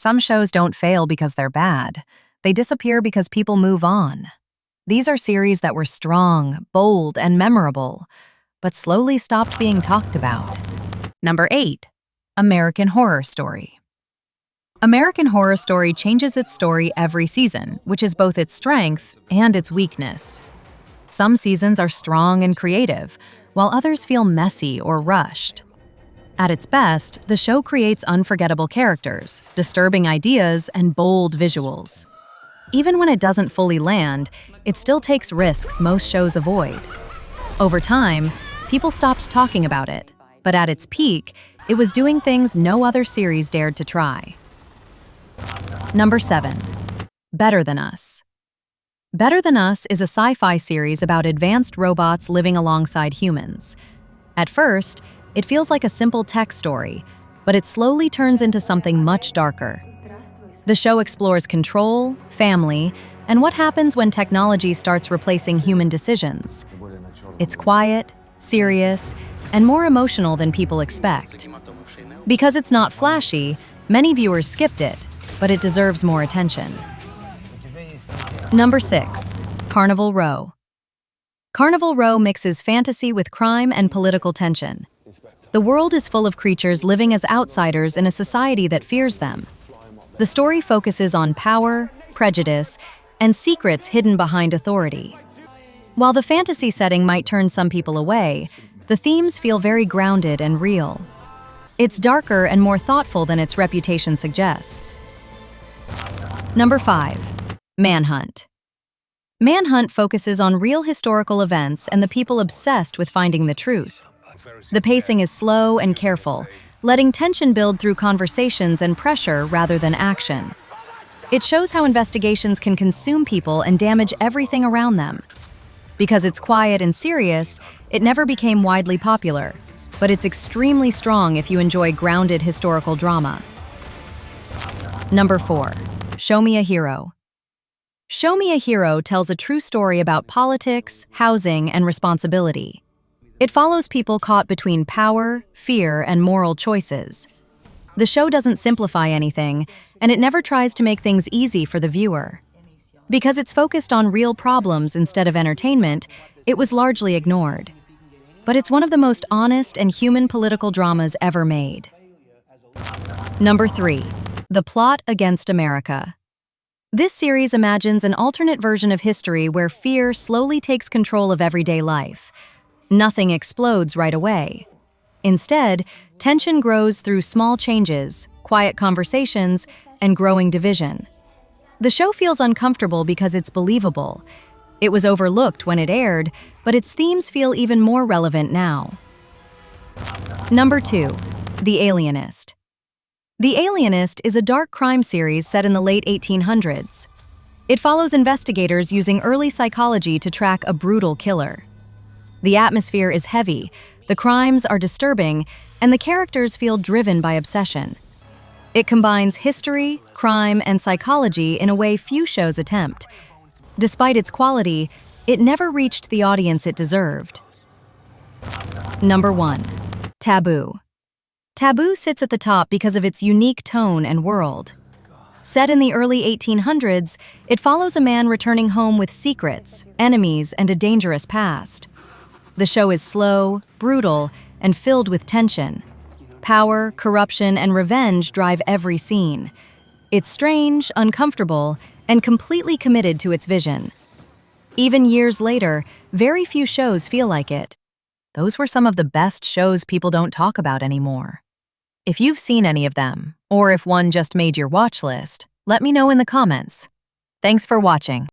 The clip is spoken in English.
Some shows don't fail because they're bad. They disappear because people move on. These are series that were strong, bold, and memorable, but slowly stopped being talked about. Number 8. American Horror Story. American Horror Story changes its story every season, which is both its strength and its weakness. Some seasons are strong and creative, while others feel messy or rushed. At its best, the show creates unforgettable characters, disturbing ideas, and bold visuals. Even when it doesn't fully land, it still takes risks most shows avoid. Over time, people stopped talking about it, but at its peak, it was doing things no other series dared to try. Number 7. Better Than Us. Better Than Us is a sci-fi series about advanced robots living alongside humans. At first, it feels like a simple tech story, but it slowly turns into something much darker. The show explores control, family, and what happens when technology starts replacing human decisions. It's quiet, serious, and more emotional than people expect. Because it's not flashy, many viewers skipped it, but it deserves more attention. Number 6. Carnival Row. Carnival Row mixes fantasy with crime and political tension. The world is full of creatures living as outsiders in a society that fears them. The story focuses on power, prejudice, and secrets hidden behind authority. While the fantasy setting might turn some people away, the themes feel very grounded and real. It's darker and more thoughtful than its reputation suggests. Number 5. Manhunt. Manhunt focuses on real historical events and the people obsessed with finding the truth. The pacing is slow and careful, letting tension build through conversations and pressure rather than action. It shows how investigations can consume people and damage everything around them. Because it's quiet and serious, it never became widely popular, but it's extremely strong if you enjoy grounded historical drama. Number 4. Show Me a Hero. Show Me a Hero tells a true story about politics, housing, and responsibility. It follows people caught between power, fear, and moral choices. The show doesn't simplify anything, and it never tries to make things easy for the viewer. Because it's focused on real problems instead of entertainment, it was largely ignored. But it's one of the most honest and human political dramas ever made. Number 3. The Plot Against America. This series imagines an alternate version of history where fear slowly takes control of everyday life. Nothing explodes right away. Instead, tension grows through small changes, quiet conversations, and growing division. The show feels uncomfortable because it's believable. It was overlooked when it aired, but its themes feel even more relevant now. Number 2. The Alienist. The Alienist is a dark crime series set in the late 1800s. It follows investigators using early psychology to track a brutal killer. The atmosphere is heavy, the crimes are disturbing, and the characters feel driven by obsession. It combines history, crime, and psychology in a way few shows attempt. Despite its quality, it never reached the audience it deserved. Number 1. Taboo. Taboo sits at the top because of its unique tone and world. Set in the early 1800s, it follows a man returning home with secrets, enemies, and a dangerous past. The show is slow, brutal, and filled with tension. Power, corruption, and revenge drive every scene. It's strange, uncomfortable, and completely committed to its vision. Even years later, very few shows feel like it. Those were some of the best shows people don't talk about anymore. If you've seen any of them, or if one just made your watch list, let me know in the comments. Thanks for watching.